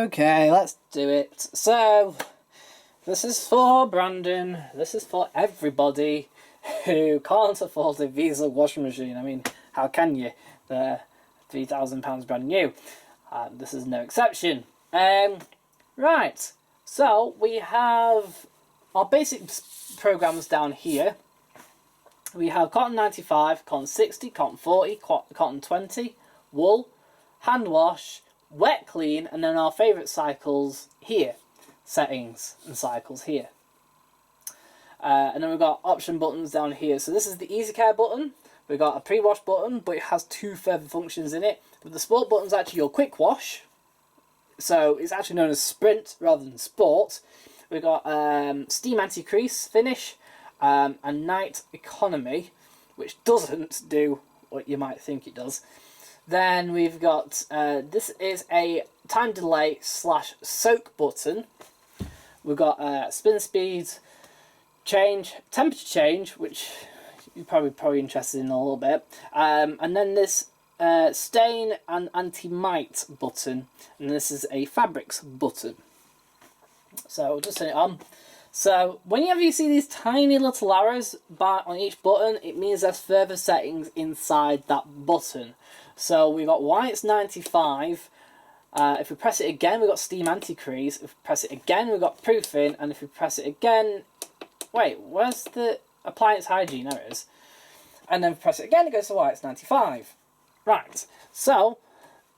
Okay, let's do it. So, this is for Brandon. This is for everybody who can't afford a Visa washing machine. I mean, how can you? They're £3,000 brand new. This is no exception. Right, so we have our basic programs down here. We have cotton 95, cotton 60, cotton 40, cotton 20, wool, hand wash, wet clean, and then our favourite cycles here. Settings and cycles here. And then we've got option buttons down here. So this is the Easy Care button. We've got a pre-wash button, but it has two further functions in it. But the Sport button is actually your quick wash. So it's actually known as Sprint rather than Sport. We've got Steam Anti-Crease finish and Night Economy, which doesn't do what you might think it does. Then we've got, this is a time delay / soak button. We've got spin speed, change, temperature change, which you're probably interested in a little bit. And then this stain and anti-mite button. And this is a fabrics button. So we'll just turn it on. So whenever you see these tiny little arrows on each button, it means there's further settings inside that button. So we've got white's 95. If we press it again, we've got Steam Anti-Crease. If we press it again, we've got Proofing. And if we press it again... Wait, where's the Appliance Hygiene? There it is. And then if we press it again, it goes to white's 95. Right, so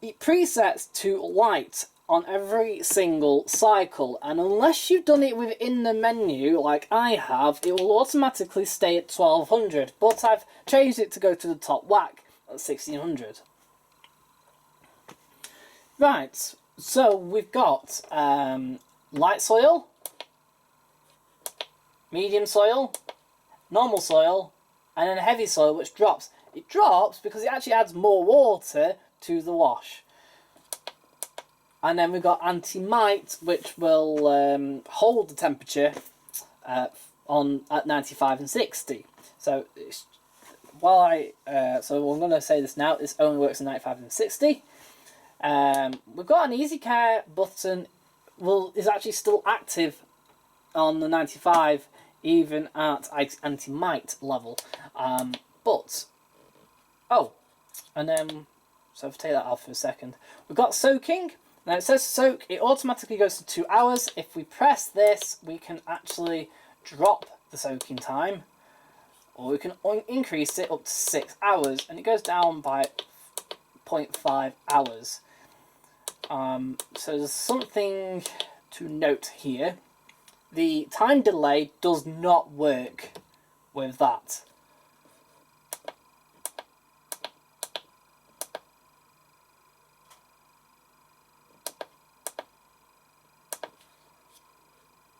it presets to light on every single cycle, and unless you've done it within the menu like I have, it will automatically stay at 1200, but I've changed it to go to the top whack at 1600. Right, so we've got light soil, medium soil, normal soil, and then heavy soil, which drops. It drops because it actually adds more water to the wash. And then we've got anti-mite, which will hold the temperature at 95 and 60. So so I'm going to say this now. This only works at 95 and 60. We've got an Easy Care button. Is actually still active on the 95, even at anti-mite level. And then so if I take that off for a second, we've got soaking. Now it says soak, it automatically goes to 2 hours. If we press this, we can actually drop the soaking time, or we can increase it up to 6 hours, and it goes down by 0.5 hours. So there's something to note here. The time delay does not work with that.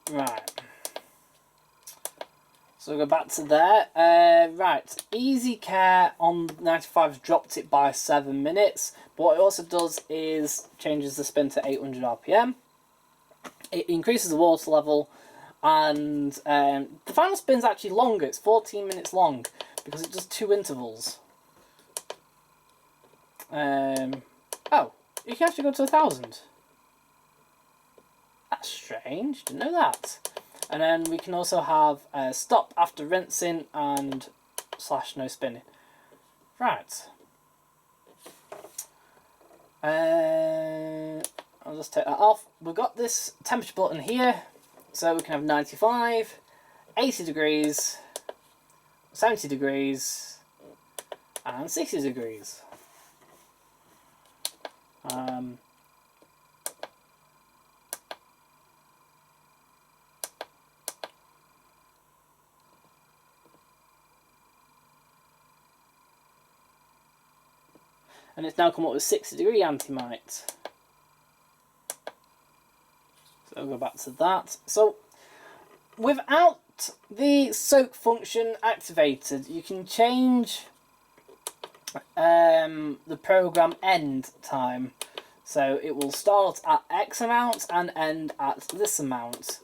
Right, so we'll go back to there. Right, Easy Care on 95 has dropped it by 7 minutes, but what it also does is changes the spin to 800 RPM. It increases the water level, and the final spin's actually longer. It's 14 minutes long because it does 2 intervals. Oh, you can actually go to 1000. That's strange, didn't know that. And then we can also have stop after rinsing and / no spinning. Right. I'll just take that off. We've got this temperature button here, so we can have 95, 80 degrees, 70 degrees, and 60 degrees. And it's now come up with 60-degree anti-mite. So I'll go back to that. So without the soak function activated, you can change the program end time. So it will start at X amount and end at this amount.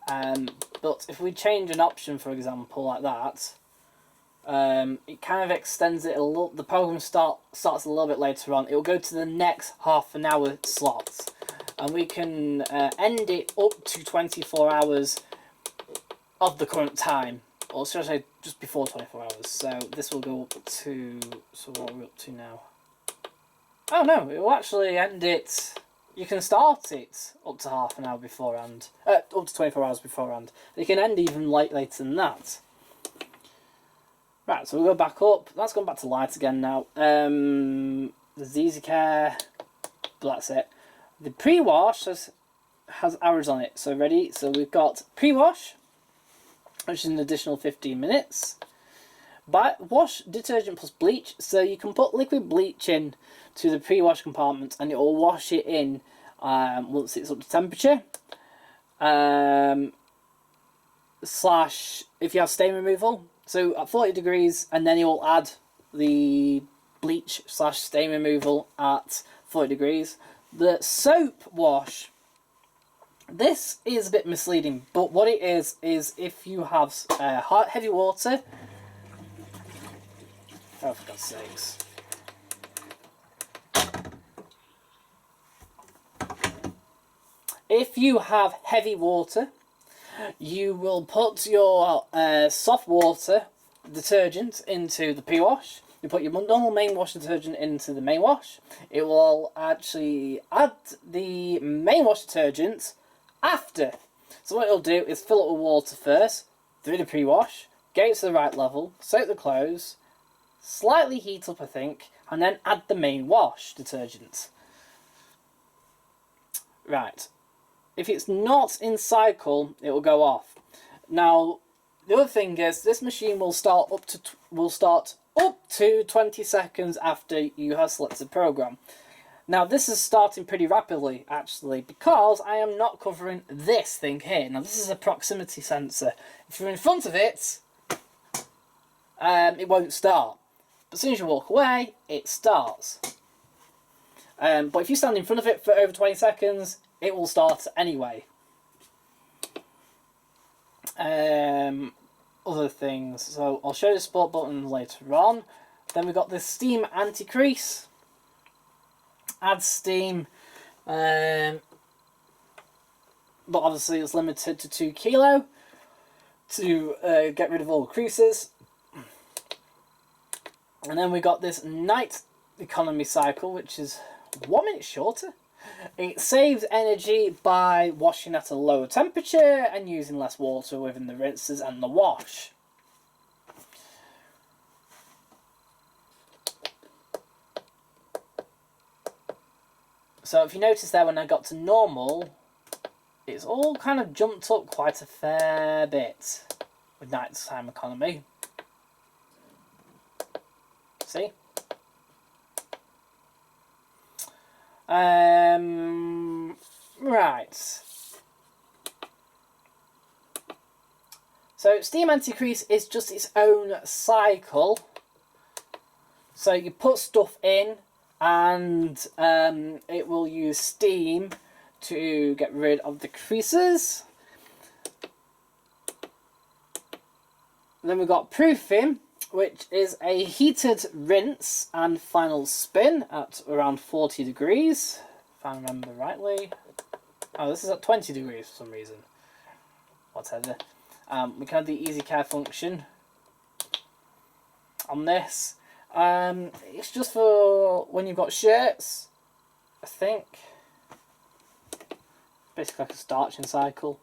But if we change an option, for example, like that, it kind of extends it a little. The program starts a little bit later on. It will go to the next half an hour slot. and we can end it up to 24 hours of the current time, or should I say just before 24 hours. So this will go up to, so what are we up to now? Oh no, it will actually end it, you can start it up to half an hour beforehand, up to 24 hours beforehand. You can end even later than that. Right, so we'll go back up. That's gone back to light again now. There's Easy Care, but that's it. The pre-wash has hours on it. So ready? So we've got pre-wash, which is an additional 15 minutes. Wash detergent plus bleach. So you can put liquid bleach in to the pre-wash compartment and it will wash it in once it's up to temperature. Slash, if you have stain removal. So at 40 degrees, and then you'll add the bleach slash stain removal at 40 degrees. The soap wash, this is a bit misleading, but what it is if you have heavy water, oh for God's sakes, if you have heavy water, you will put your soft water detergent into the pre-wash. You put your normal main wash detergent into the main wash. It will actually add the main wash detergent after. So what it'll do is fill it with water first, through the pre-wash, get it to the right level, soak the clothes, slightly heat up I think, and then add the main wash detergent. Right. If it's not in cycle, it will go off. Now, the other thing is this machine will start up to 20 seconds after you have selected the program. Now, this is starting pretty rapidly actually because I am not covering this thing here. Now, this is a proximity sensor. If you're in front of it, it won't start. But as soon as you walk away, it starts. But if you stand in front of it for over 20 seconds, it will start anyway. Other things, so I'll show you the sport button later on. Then we've got this steam anti-crease. Add steam, but obviously it's limited to 2 kilo to get rid of all the creases. And then we got this night economy cycle, which is 1 minute shorter. It saves energy by washing at a lower temperature and using less water within the rinses and the wash. So if you notice there, when I got to normal, it's all kind of jumped up quite a fair bit with nighttime economy. See? Right. So steam anti-crease is just its own cycle. So you put stuff in and it will use steam to get rid of the creases. Then we've got proofing, which is a heated rinse and final spin at around 40 degrees, if I remember rightly. Oh, this is at 20 degrees for some reason. Whatever. We can have the easy care function on this. It's just for when you've got shirts, I think. Basically like a starching cycle.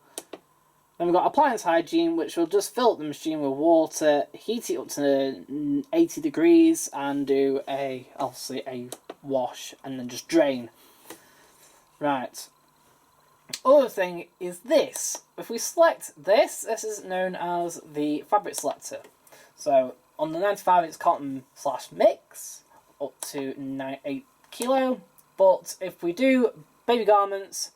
Then we've got appliance hygiene, which will just fill up the machine with water, heat it up to 80 degrees, and do obviously a wash, and then just drain. Right. Other thing is this. If we select this, this is known as the fabric selector. So on the 95, it's cotton / mix, up to 8 kilo. But if we do baby garments,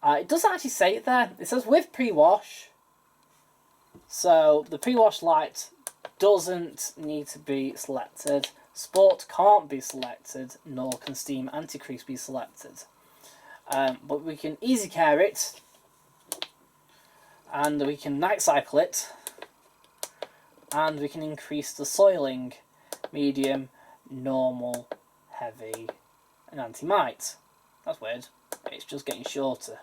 it doesn't actually say it there. It says with pre-wash. So the pre-wash light doesn't need to be selected. Sport can't be selected, nor can steam anti-crease be selected. But we can easy care it, and we can night cycle it, and we can increase the soiling: medium, normal, heavy, and anti-mite. That's weird. It's just getting shorter.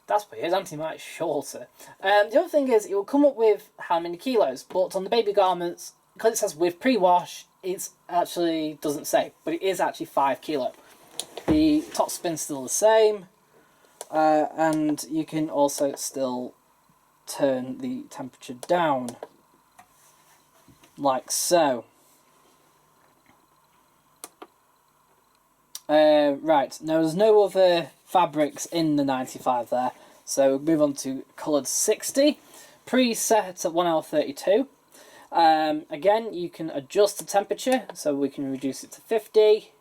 That's weird, Anti-Mite's shorter. The other thing is, it will come up with how many kilos, but on the baby garments, because it says with pre-wash, it actually doesn't say, but it is actually 5 kilo. The top spin's still the same, and you can also still turn the temperature down, like so. Right, now there's no other fabrics in the 95 there, so we'll move on to coloured 60, preset at 1 hour 32. Again, you can adjust the temperature, so we can reduce it to 50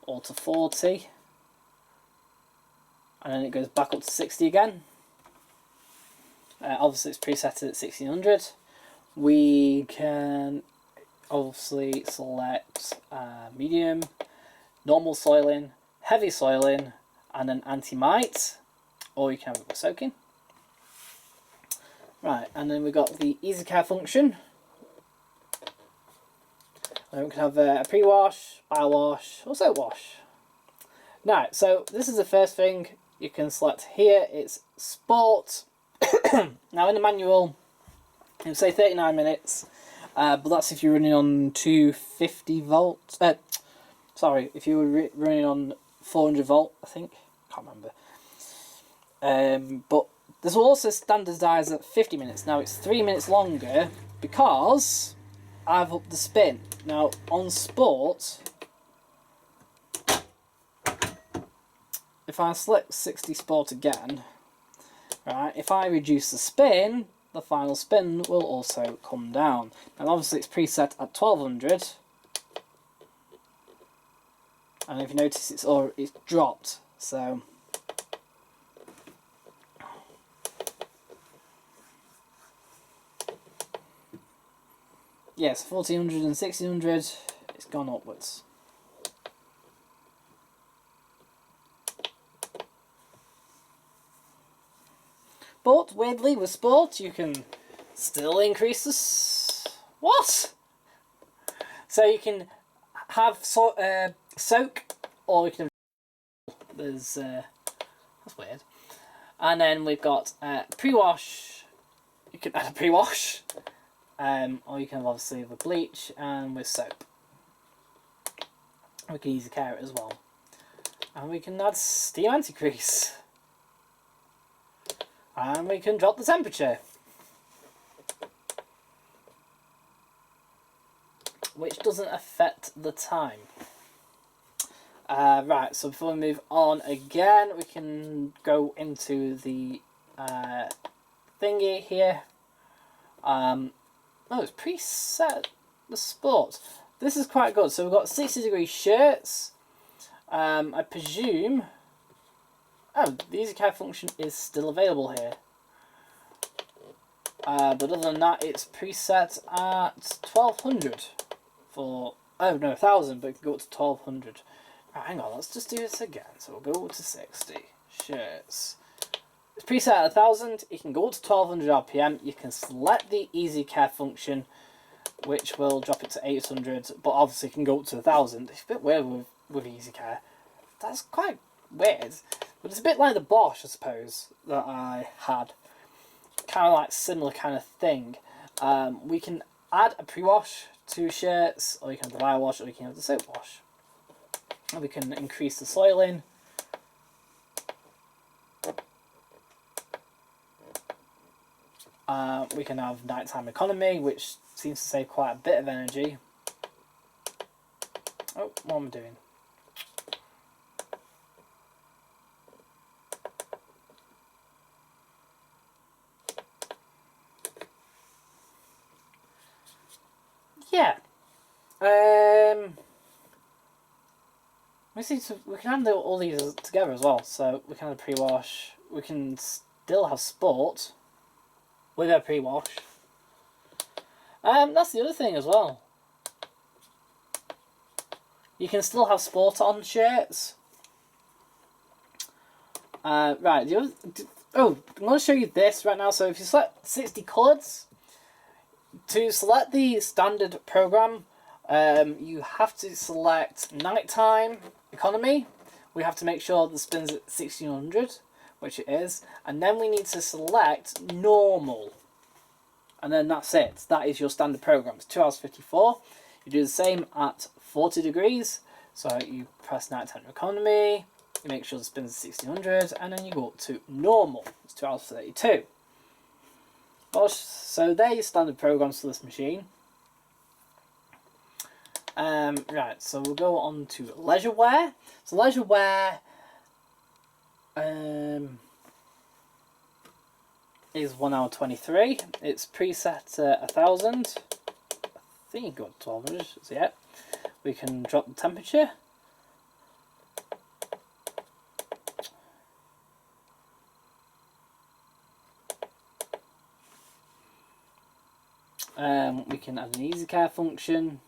or to 40, and then it goes back up to 60 again. Obviously it's preset at 1600. We can obviously select medium, normal soiling, heavy soiling, and an anti-mite, or you can have it with soaking. Right, and then we've got the easy care function. And we can have a pre-wash, bio-wash, or soap wash. Now, so this is the first thing you can select here. It's sport. Now in the manual, it'll say 39 minutes, but that's if you're running on 250 volts. Sorry, if you were running on 400 volt, I think. Can't remember. But this will also standardise at 50 minutes. Now it's 3 minutes longer because I've upped the spin. Now on sport, if I select 60 sport again, right, if I reduce the spin, the final spin will also come down. And obviously it's preset at 1200. And if you notice, it's dropped. So yes, 1400 and 1600, it's gone upwards. But weirdly, with sport, you can still increase this. What? So you can have soak, or you can. There's that's weird. And then we've got pre-wash. You can add a pre-wash, or you can obviously with bleach and with soap. We can easy care it as well, and we can add steam anti-crease. And we can drop the temperature, which doesn't affect the time. Right, so before we move on again, we can go into the thingy here. Oh, it's preset the sport. This is quite good. So we've got 60-degree shirts. I presume. Oh, the easy care function is still available here. But other than that, it's preset at 1200 for. Oh no, 1000, but it can go up to 1200. Right, hang on, let's just do this again. So we'll go up to 60 shirts. It's preset at 1000. It can go up to 1200 RPM. You can select the easy care function, which will drop it to 800. But obviously, it can go up to 1000. It's a bit weird with easy care. That's quite weird. But it's a bit like the Bosch, I suppose, that I had. Kind of like similar kind of thing. We can add a pre-wash to shirts, or you can have the bio-wash, or you can have the soap wash. And we can increase the soiling. We can have nighttime economy, which seems to save quite a bit of energy. Oh, what am I doing? Yeah. We can handle all these together as well. So we can have a pre-wash. We can still have sport with a pre-wash. That's the other thing as well. You can still have sport on shirts. Right. I'm going to show you this right now. So if you select 60 colours, to select the standard program, you have to select nighttime economy, we have to make sure the spin's at 1600, which it is, and then we need to select normal. And then that's it. That is your standard program. It's 2 hours 54. You do the same at 40 degrees. So you press nighttime economy, you make sure the spin's at 1600, and then you go up to normal. It's 2 hours 32. So they're your standard programs for this machine. Right, so we'll go on to leisure wear. So leisure wear is 1 hour 23. It's preset 1000. I think you can go up to 1200. So yeah, we can drop the temperature. We can add an easy care function.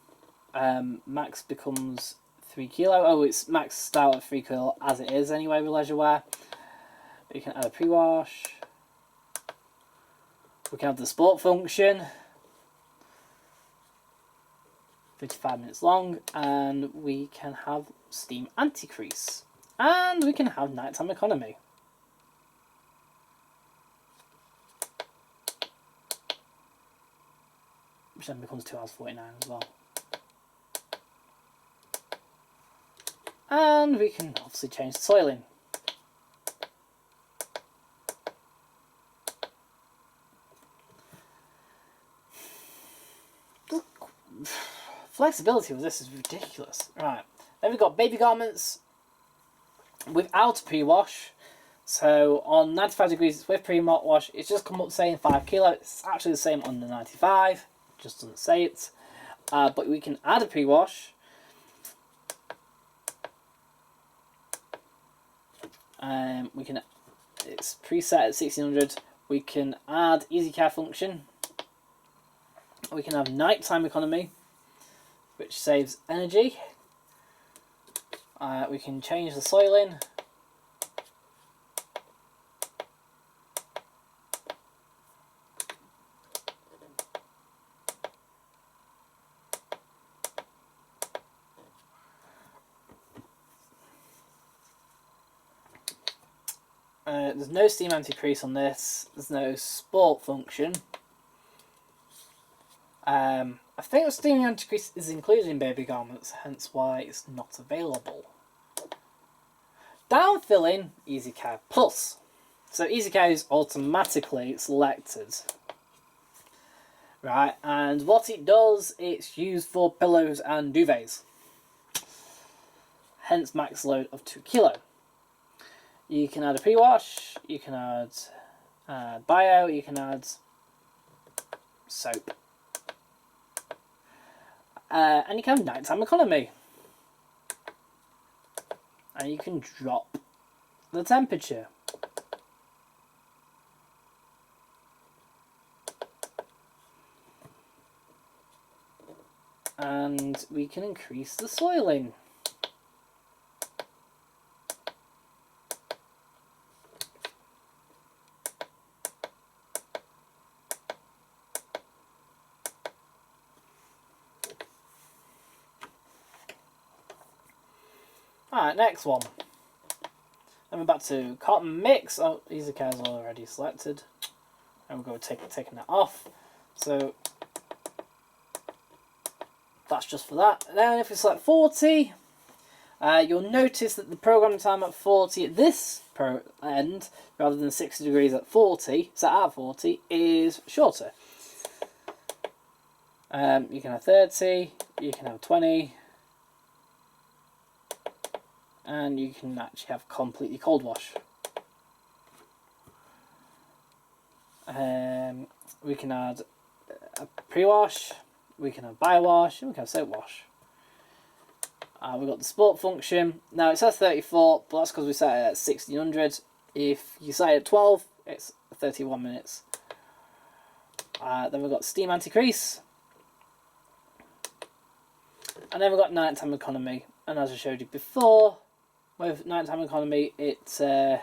Max becomes 3 kilo. Oh, it's maxed out at 3 kilo as it is anyway with leisure wear. We can add a pre-wash. We can have the sport function, 55 minutes long, and we can have steam anti-crease, and we can have nighttime economy. Which then becomes 2 hours 49 as well. And we can obviously change the soiling. The flexibility with this is ridiculous. Right, then we've got baby garments without a pre-wash. So on 95 degrees it's with pre-wash. It's just come up saying 5 kilo. It's actually the same on the 95. Just doesn't say it. But we can add a pre-wash. We can. It's preset at 1600. We can add easy care function. We can have nighttime economy, which saves energy. We can change the soiling. There's no steam anti-crease on this. There's no sport function. I think the steam anti-crease is included in baby garments, hence why it's not available. Downfilling, Easy Care Plus. So Easy Care is automatically selected. Right, and what it does, it's used for pillows and duvets. Hence max load of 2 kilo. You can add a pre-wash, you can add bio, you can add soap. And you can have nighttime economy. And you can drop the temperature. And we can increase the soiling. Alright, next one. Then we're back to cotton mix. Oh, Easy Care is already selected. And we'll go taking that off. So that's just for that. Then if we select 40, you'll notice that the program time at 40 at this end, rather than 60 degrees at 40, set at 40, is shorter. You can have 30, you can have 20, and you can actually have completely cold wash. We can add a pre-wash, we can have bio-wash, and we can have soap wash. We've got the sport function. Now it says 34, but that's because we set it at 1600. If you set it at 12, it's 31 minutes. Then we've got steam anti-crease. And then we've got nighttime economy. And as I showed you before, with nighttime economy, it's right,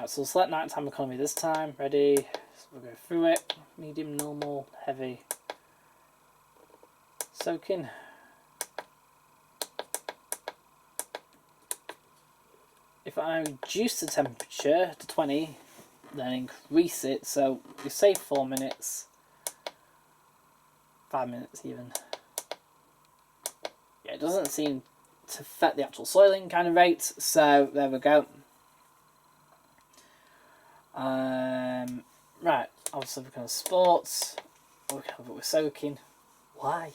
so we'll select nighttime economy this time. Ready? So we'll go through it. Medium, normal, heavy. soaking. If I reduce the temperature to 20, then increase it, so we say 4 minutes, 5 minutes even. Yeah, it doesn't seem to affect the actual soiling kind of rate, so there we go. Right, obviously we're going to sports, we can have it with soaking. Why?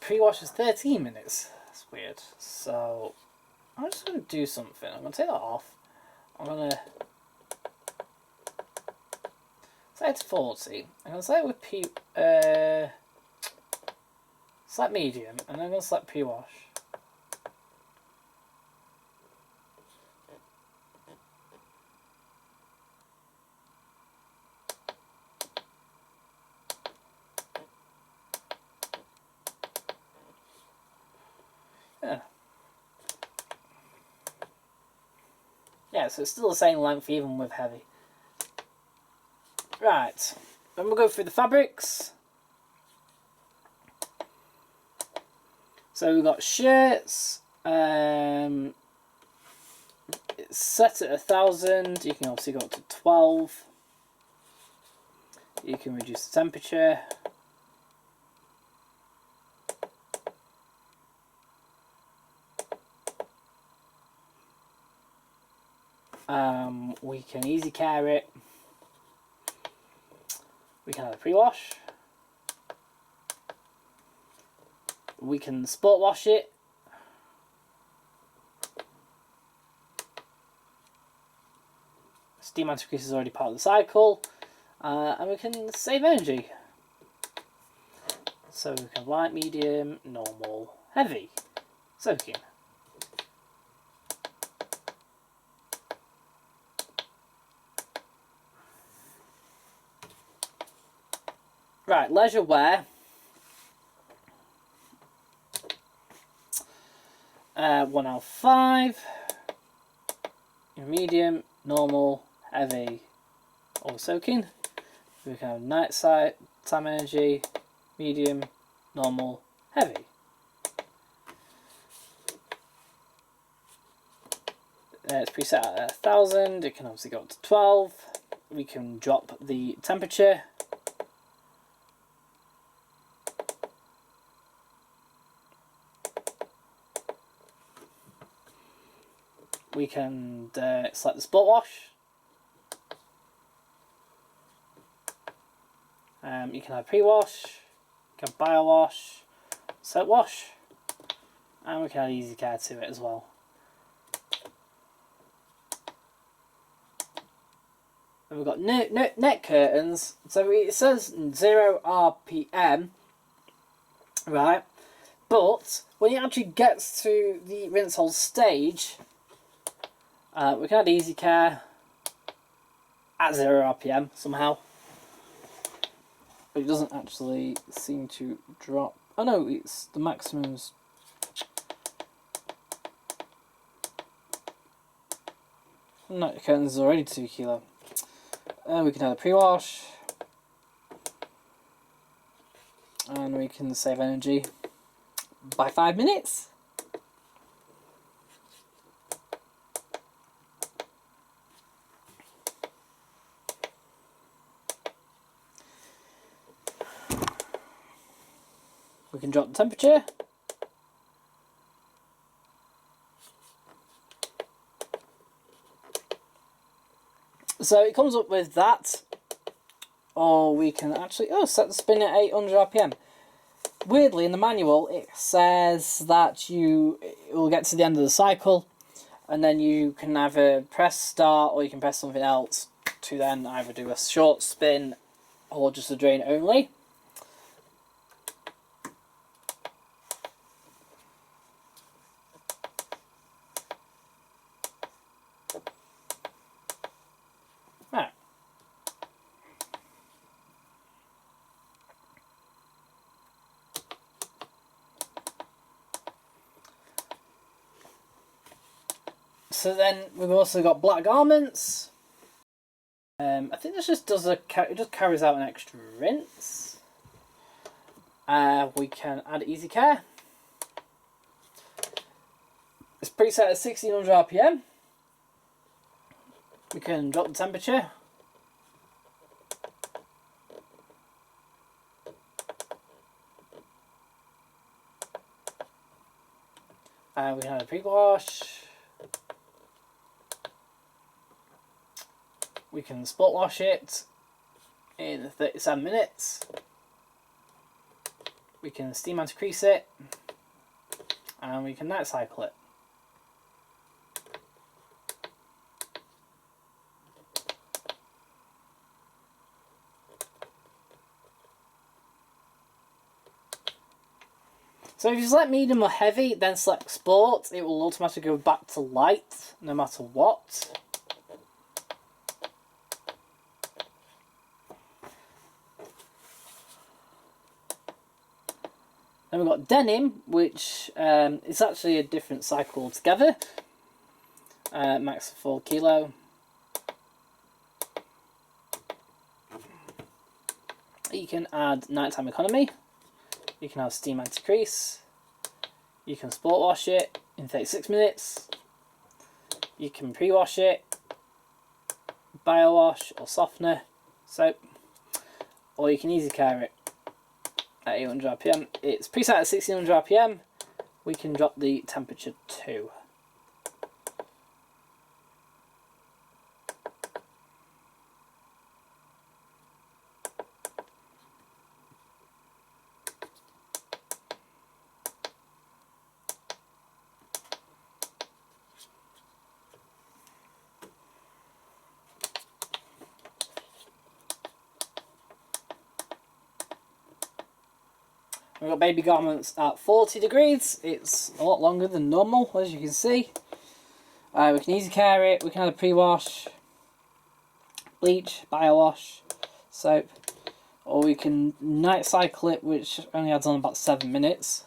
Pre-wash is 13 minutes. That's weird. So I'm just going to do something. I'm going to take that off. I'm going to set it to 40. I'm going to set it with select medium, and then I'm going to select pre-wash. Yeah, so it's still the same length even with heavy. Right, then we'll go through the fabrics. So we've got shirts. It's set at 1,000. You can obviously go up to 12. You can reduce the temperature. We can easy care it. We can have a pre-wash. We can sport wash it. Steam Anti-Crease is already part of the cycle. And we can save energy. So we can light, medium, normal, heavy, soaking. Right, leisure wear. 1 hour 5. Medium, normal, heavy, or soaking. We can have night time energy, medium, normal, heavy. It's preset at 1,000. It can obviously go up to 12. We can drop the temperature. We can select the sport wash. You can have pre-wash, you can have bio-wash, soap wash, and we can add easy care to it as well. And we've got neck curtains. So it says 0 RPM, right? But when it actually gets to the rinse hold stage, we can add easy care at 0 RPM somehow. But it doesn't actually seem to drop. Oh no, it's the maximums. No, the curtains is already 2 kilo. We can have a pre-wash. And we can save energy by 5 minutes. We can drop the temperature. So it comes up with that. Or we can actually set the spin at 800 RPM. Weirdly, in the manual, it says that it will get to the end of the cycle, and then you can either press start or you can press something else to then either do a short spin or just a drain only. Right. So then we've also got black garments. I think this just does it just carries out an extra rinse. We can add easy care. It's preset at 1600 RPM. We can drop the temperature. We can add a pre-wash. We can spot wash it in 37 minutes. We can steam anti-crease it. And we can night cycle it. So if you select medium or heavy, then select sport, it will automatically go back to light, no matter what. Then we've got Denim, which is actually a different cycle altogether. Max 4 kilo. You can add nighttime economy. You can have steam anti-crease. You can sport wash it in 36 minutes. You can pre-wash it, bio wash or softener, soap, or you can easy care it at 800 RPM. It's preset at 1600 RPM. We can drop the temperature to. We've got baby garments at 40 degrees. It's a lot longer than normal, as you can see. We can easy care it. We can add a pre-wash, bleach, bio wash, soap, or we can night cycle it, which only adds on about 7 minutes.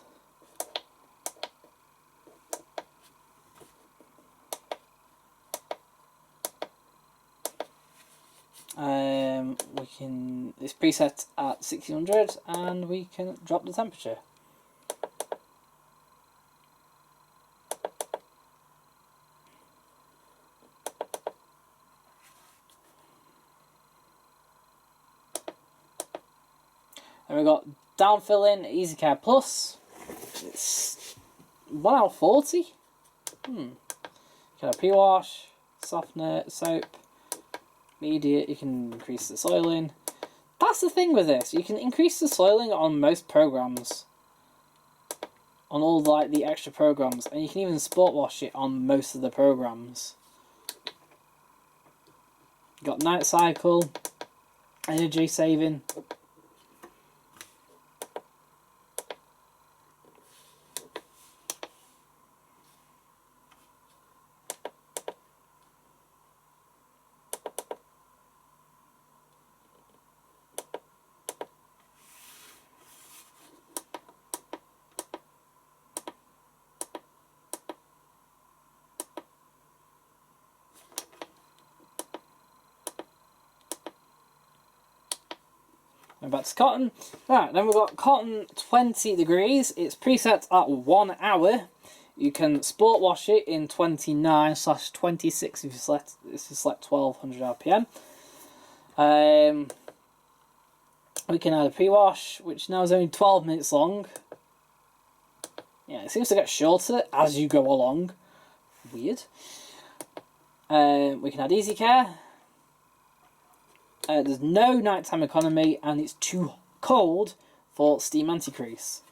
It's preset at 1600 and we can drop the temperature. And we've got down filling Easy Care Plus. It's 1 hour 40. You can have pre-wash, softener, soap, immediate. You can increase the soiling. That's the thing with this. You can increase the soiling on most programs, on all the extra programs, and you can even sport wash it on most of the programs. You've got night cycle, energy saving. And back to cotton. Right, then we've got cotton 20 degrees. It's preset at 1 hour. You can sport wash it in 29/26 if you select 1200 RPM. We can add a pre-wash, which now is only 12 minutes long. Yeah, it seems to get shorter as you go along. Weird. We can add easy care. There's no nighttime economy and it's too cold for steam anti-crease.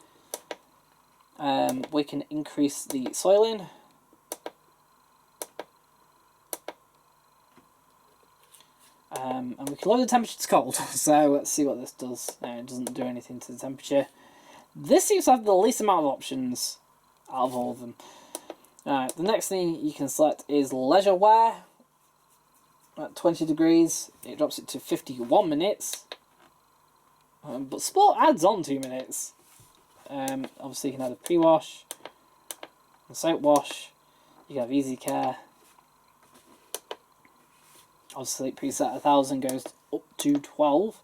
We can increase the soiling. And we can lower the temperature to cold. So let's see what this does. No, it doesn't do anything to the temperature. This seems to have the least amount of options out of all of them. Alright, the next thing you can select is leisure wear. At 20 degrees, it drops it to 51 minutes. But sport adds on 2 minutes. Obviously, you can add a pre-wash, a soap wash. You can have easy care, Obviously preset 1000 goes up to 12.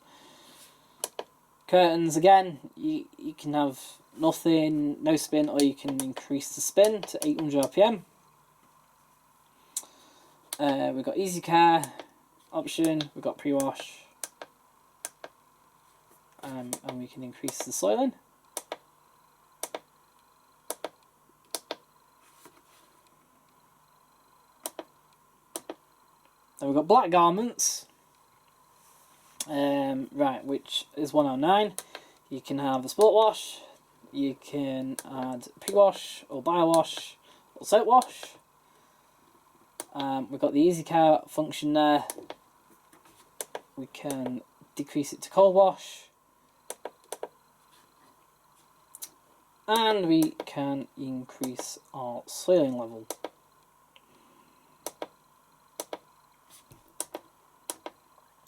Curtains again, you can have nothing, no spin, or you can increase the spin to 800 RPM. We've got easy care option, we've got pre-wash, and we can increase the soiling. Then we've got black garments, right, which is 109. You can have a sport wash, you can add pre-wash or bio-wash or soap wash. We've got the easy care function there. We can decrease it to cold wash. And we can increase our soiling level.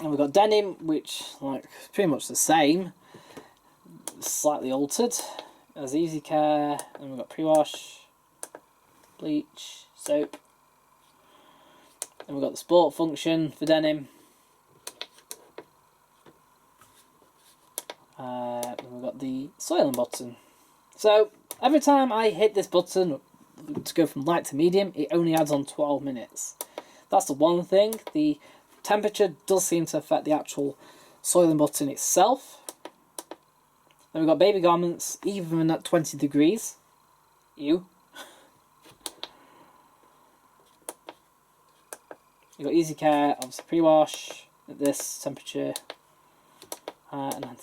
And we've got denim, which like pretty much the same, slightly altered as easy care. And we've got pre-wash, bleach, soap. And we've got the sport function for denim. And we've got the soiling button. So every time I hit this button to go from light to medium, it only adds on 12 minutes. That's the one thing. The temperature does seem to affect the actual soiling button itself. Then we've got baby garments, even at 20 degrees. Ew. You've got easy care, obviously pre-wash at this temperature, and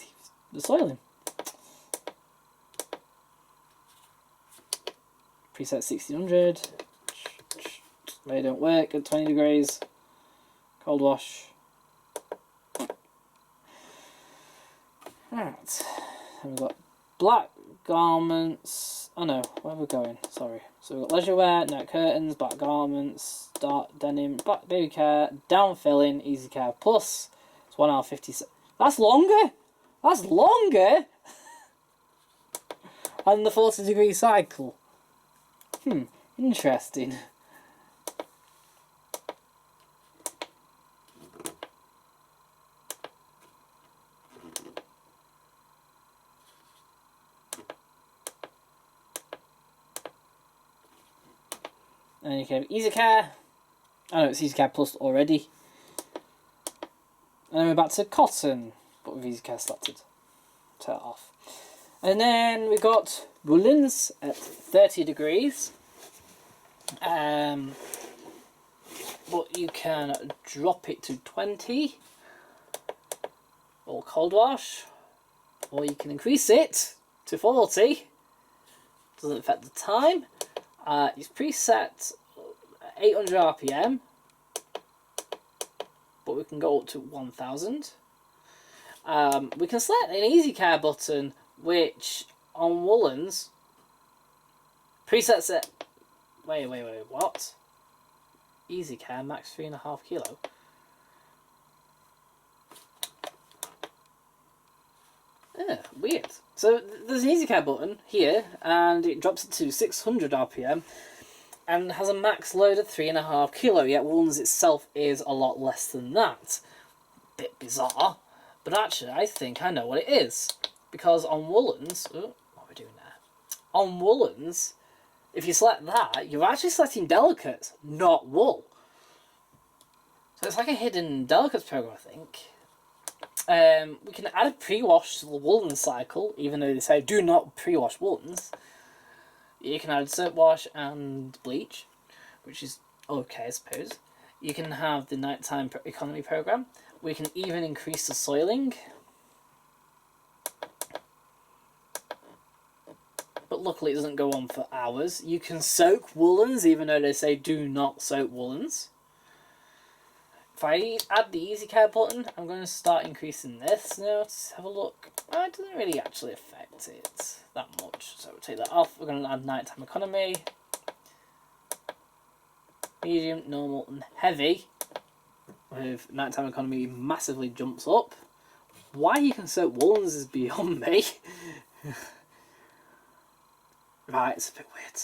the soiling. Preset 1600. They don't work at 20 degrees. Cold wash. Right. And we've got black garments. Oh no, where are we going? Sorry. So we've got leisure wear, net curtains, black garments, dark denim, black baby care, down filling, easy care plus. It's 1 hour 50. That's longer! That's longer! And the 40 degree cycle. Interesting. And you can have easy care. Oh no, it's easy care plus already. And then we're back to cotton, but with easy care selected. Turn it off. And then we've got woolens at 30 degrees. But you can drop it to 20 or cold wash, or you can increase it to 40. Doesn't affect the time. It's preset 800 RPM, but we can go up to 1000. We can select an easy care button, which on woolens presets it. Wait, what? Easy care, max 3.5 kilo. Weird. So there's an easy care button here, and it drops it to 600 RPM, and has a max load of 3.5 kilo. Yet woolens itself is a lot less than that. Bit bizarre, but actually I think I know what it is, because on woolens, what are we doing there? On woolens, if you select that, you're actually selecting delicates, not wool. So it's like a hidden delicates program, I think. We can add a pre-wash to the woolen cycle, even though they say do not pre-wash woolens. You can add soap wash and bleach, which is okay, I suppose. You can have the nighttime economy program. We can even increase the soiling. But luckily it doesn't go on for hours. You can soak woolens, even though they say do not soak woolens. If I add the easy care button, I'm going to start increasing this now. Let's have a look. It doesn't really actually affect it that much, so we'll take that off. We're going to add nighttime economy, medium, normal and heavy. With nighttime economy massively jumps up. Why you can soak woolens is beyond me. Right, it's a bit weird.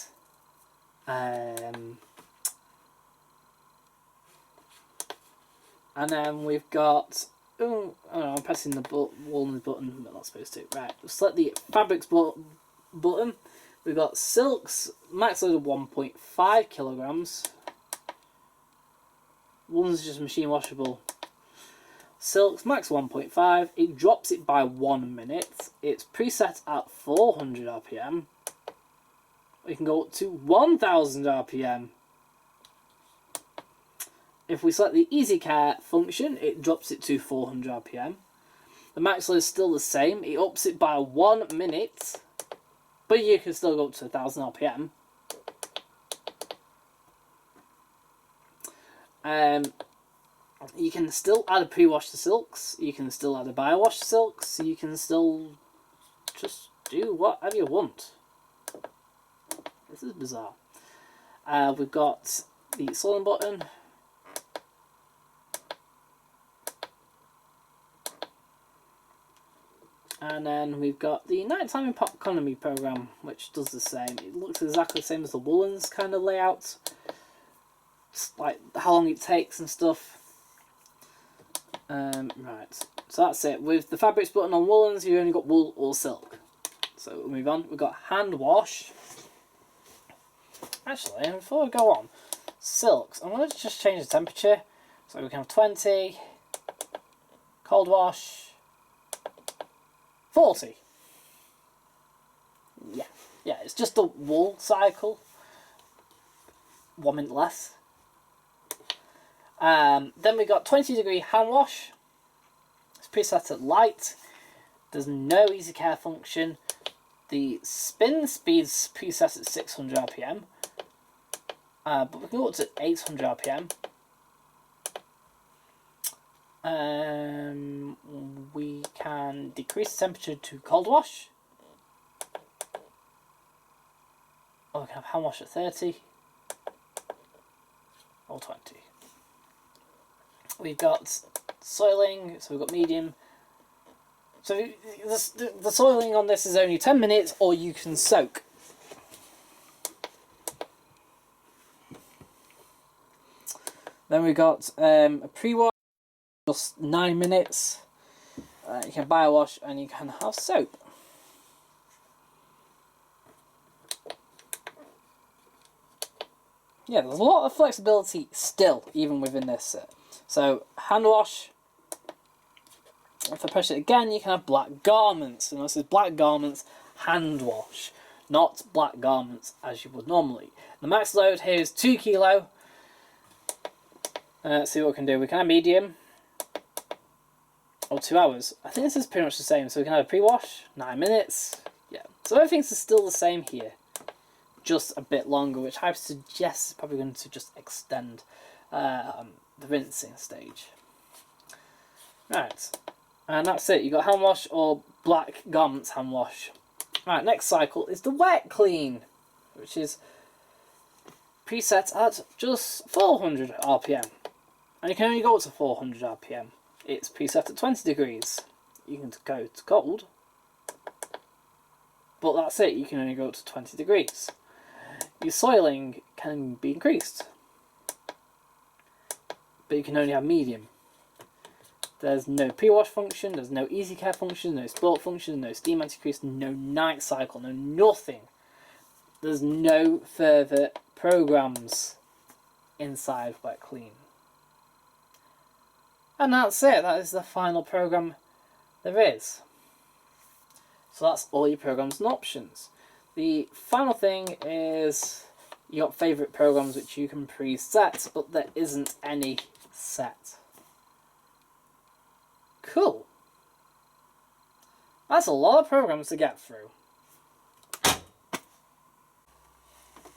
And then we've got, oh no, I'm pressing the woolen button, but not supposed to. Right, select the fabrics button. We've got silks, max load of 1.5 kilograms. Woolen's just machine washable. Silks, max 1.5. It drops it by 1 minute. It's preset at 400 RPM. We can go up to 1000 RPM. If we select the Easy Care function, it drops it to 400 RPM. The max load is still the same. It ups it by 1 minute, but you can still go up to 1000 RPM. You can still add a pre-wash to silks. You can still add a bio-wash to silks. You can still just do whatever you want. This is bizarre. We've got the soiling button. And then we've got the nighttime economy program, which does the same. It looks exactly the same as the woolens kind of layout. It's like how long it takes and stuff. Right, so that's it. With the fabrics button on woolens, you only got wool or silk. So we'll move on. We've got hand wash. Actually, before we go on, silks, I'm going to just change the temperature. So we can have 20, cold wash, 40. Yeah, it's just a wool cycle. 1 minute less. Then we got 20-degree hand wash. It's preset at light. There's no easy care function. The spin speed's preset at 600 RPM. But we can go up to 800 RPM. We can decrease the temperature to cold wash. Or we can have hand wash at 30 or 20. We've got soiling, so we've got medium. So the soiling on this is only 10 minutes, or you can soak. Then we've got a pre-wash, just 9 minutes. You can bio-wash and you can have soap. Yeah, there's a lot of flexibility still, even within this set. So, hand wash. If I push it again, you can have black garments. And this is black garments hand wash, not black garments as you would normally. The max load here is 2 kilo. Let's see what we can do. We can have medium, or 2 hours. I think this is pretty much the same. So we can have a pre-wash, 9 minutes. Yeah, so everything's still the same here, just a bit longer, which I suggest is probably going to just extend the rinsing stage. Right, and that's it. You got hand wash or black garments hand wash. Right, next cycle is the wet clean, which is preset at just 400 RPM. And you can only go up to 400 RPM. It's preset at 20 degrees. You can go to cold, but that's it. You can only go up to 20 degrees. Your soiling can be increased, but you can only have medium. There's no pre-wash function, there's no easy care function, no sport function, no steam anti-crease, no night cycle, no nothing. There's no further programs inside wet clean. And that's it. That is the final program there is. So that's all your programs and options. The final thing is you got favourite programs which you can preset, but there isn't any set. Cool. That's a lot of programs to get through.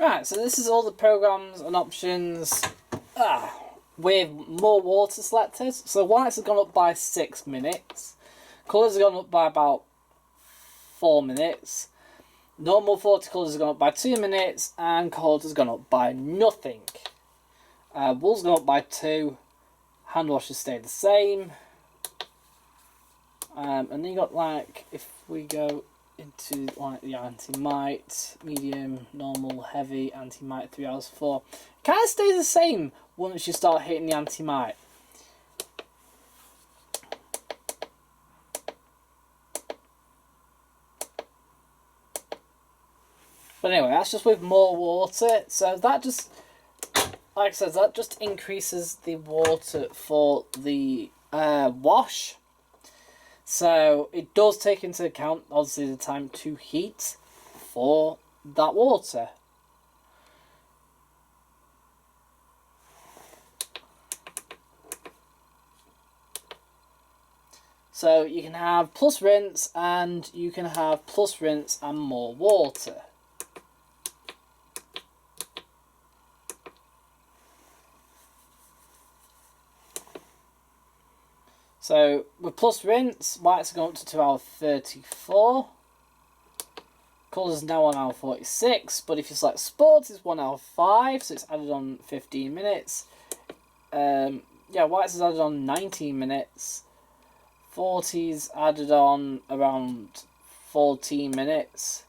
Right, so this is all the programs and options with more water selected. So whites has gone up by 6 minutes. Colours have gone up by about 4 minutes. Normal 40 colours has gone up by 2 minutes, and cold has gone up by nothing. Wool's gone up by 2. Hand wash has stayed the same. And then you got, like, if we go into like the anti-mite, medium, normal, heavy, anti-mite 3 hours 4, it kind of stays the same once you start hitting the anti-mite. But anyway, that's just with more water. So that just, like I said, that just increases the water for the wash. So it does take into account, obviously, the time to heat for that water. So you can have plus rinse, and you can have plus rinse and more water. So with plus rinse, whites are going up to 2 hour 34. Colours now 1 hour 46, but if you select sports, it's 1 hour 5, so it's added on 15 minutes. Yeah, whites is added on 19 minutes. 40's added on around 14 minutes.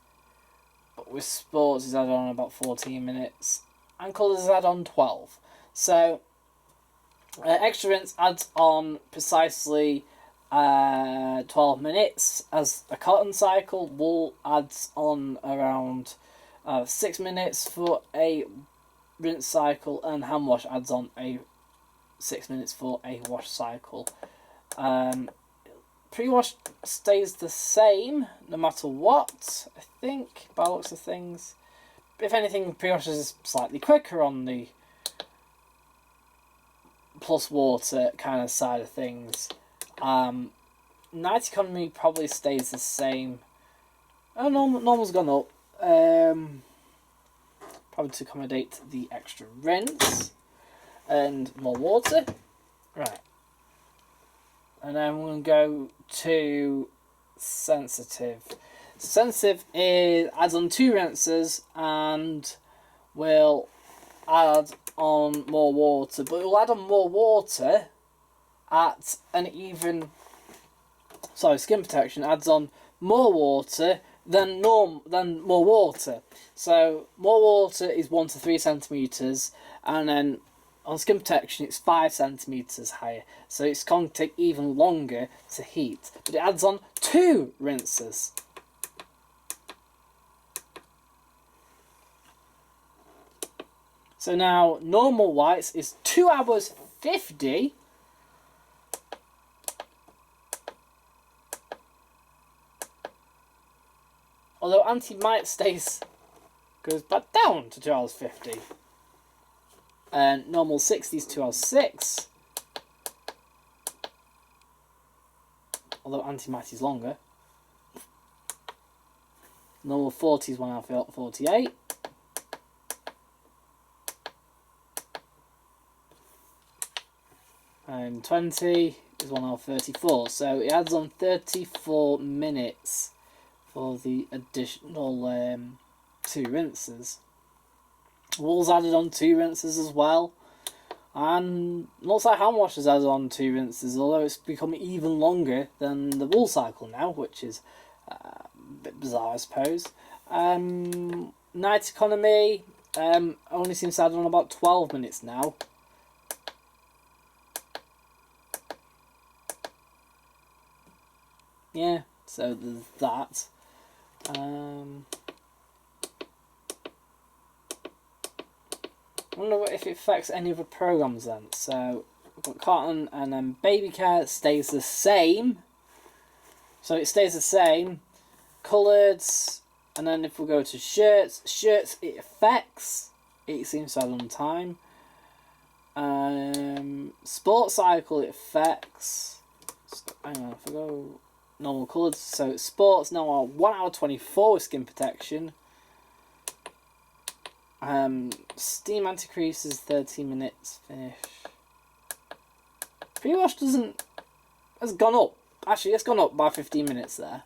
But with sports, it's added on about 14 minutes. And colours is added on 12. So, extra rinse adds on precisely 12 minutes as a cotton cycle. Wool adds on around 6 minutes for a rinse cycle, and hand wash adds on a 6 minutes for a wash cycle. Pre-wash stays the same no matter what, I think, by the looks of things. If anything, pre-wash is slightly quicker on the plus water kind of side of things. Night economy probably stays the same. Oh, normal's gone up. Probably to accommodate the extra rinse and more water. Right. And then we're going to go to sensitive. Sensitive adds on 2 rinses and will add on more water. But it will add on more water at an even... Sorry, skin protection adds on more water than more water. So more water is 1 to 3 centimeters, and then on skin protection it's 5 centimeters higher. So it's going to take even longer to heat, but it adds on 2 rinses. So now normal whites is 2 hours 50. Although anti-mite goes back down to 2 hours 50. And normal 60 is 2 hours 6. Although anti-mite is longer. Normal 40 is 1 hour 48. And 20 is 1 hour 34. So it adds on 34 minutes for the additional 2 rinses. Wool's added on 2 rinses as well. And looks like hand wash has added on 2 rinses, although it's become even longer than the wool cycle now, which is a bit bizarre, I suppose. Night economy only seems to add on about 12 minutes now. Yeah, so there's that. I wonder if it affects any other programs then. So we've got cotton, and then baby care stays the same. So it stays the same. Coloured, and then if we go to shirts, it affects. It seems to add on time. Sports cycle it affects. Hang on, if I go normal coloured, so sports now are 1 hour 24 with skin protection. Steam Anti-Crease is 30 minutes finish. Pre-wash has gone up. Actually, it's gone up by 15 minutes there.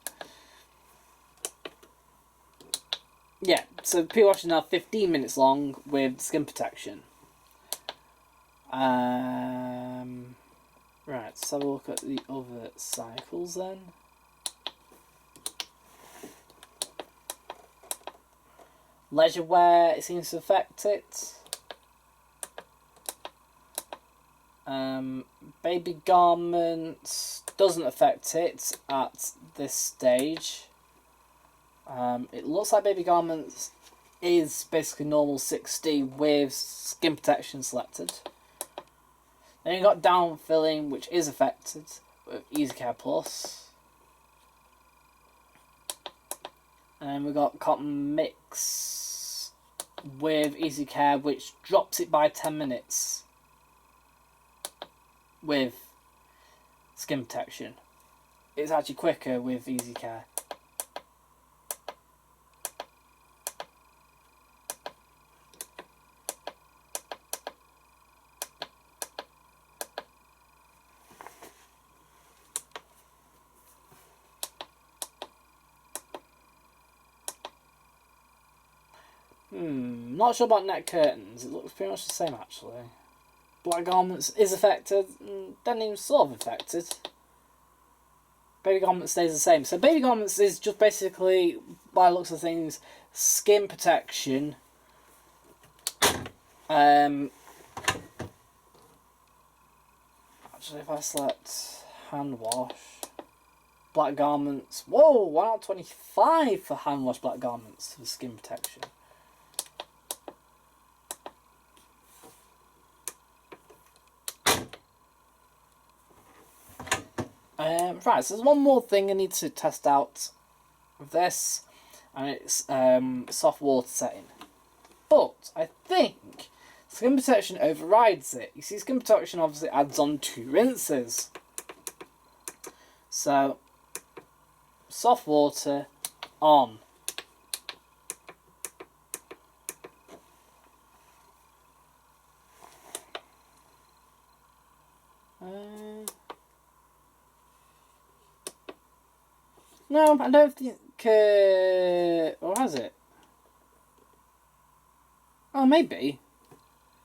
Yeah, so pre-wash is now 15 minutes long with skin protection. Right, let's have a look at the other cycles then. Leisure wear, it seems to affect it. Baby garments doesn't affect it at this stage. It looks like baby garments is basically normal 60 with skin protection selected. Then you've got down filling, which is affected with Easy Care Plus. And then we've got cotton mix with Easy Care, which drops it by 10 minutes with skin protection. It's actually quicker with Easy Care. Not sure about neck curtains. It looks pretty much the same actually. Black garments is affected. Denim's sort of affected. Baby garments stays the same. So baby garments is just basically, by the looks of things, skin protection. Actually, if I select hand wash, black garments. Whoa, 1 out of 25 for hand wash black garments for skin protection. Right, so there's one more thing I need to test out with this, and it's soft water setting. But I think skin protection overrides it. You see, skin protection obviously adds on 2 rinses. So, soft water on. No, I don't think... or has it? Oh, maybe.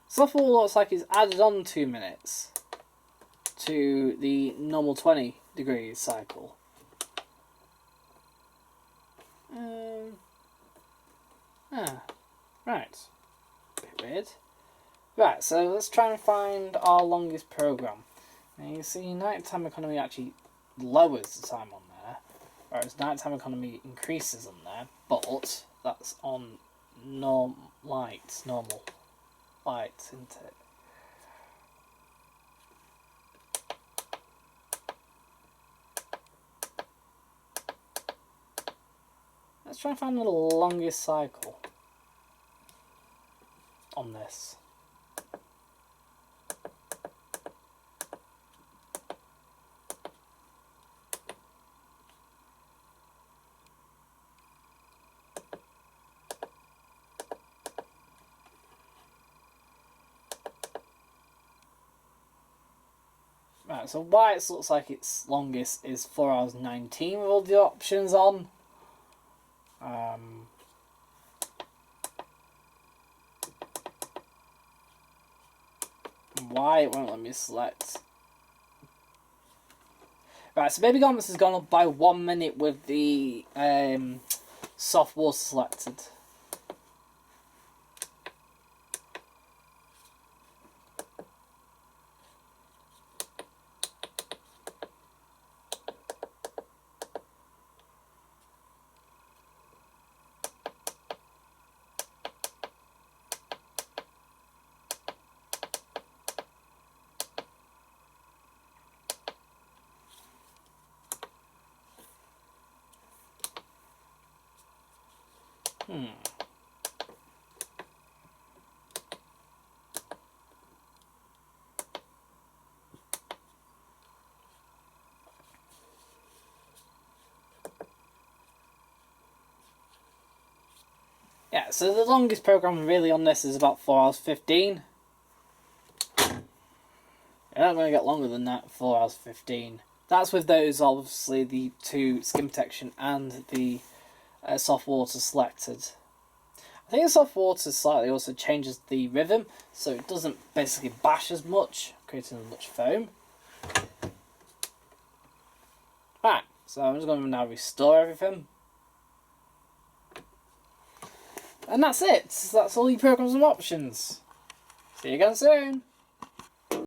Soft water looks like it's added on 2 minutes to the normal 20 degrees cycle. Right. Bit weird. Right, so let's try and find our longest program. And you see, nighttime economy actually lowers the time on there, whereas nighttime economy increases on there, but that's on normal light, isn't it? Let's try and find the longest cycle on this. Right, so why it looks like it's longest is 4 hours 19 with all the options on. Why it won't let me select. Right, so baby garments has gone up by 1 minute with the soft water selected. Yeah, so the longest program really on this is about 4 hours 15. You're not going to get longer than that, 4 hours 15. That's with those, obviously, the 2 skin protection and the soft water selected. I think the soft water slightly also changes the rhythm, so it doesn't basically bash as much, creating as much foam. Right, so I'm just going to now restore everything. And that's it. That's all your programs and options. See you again soon.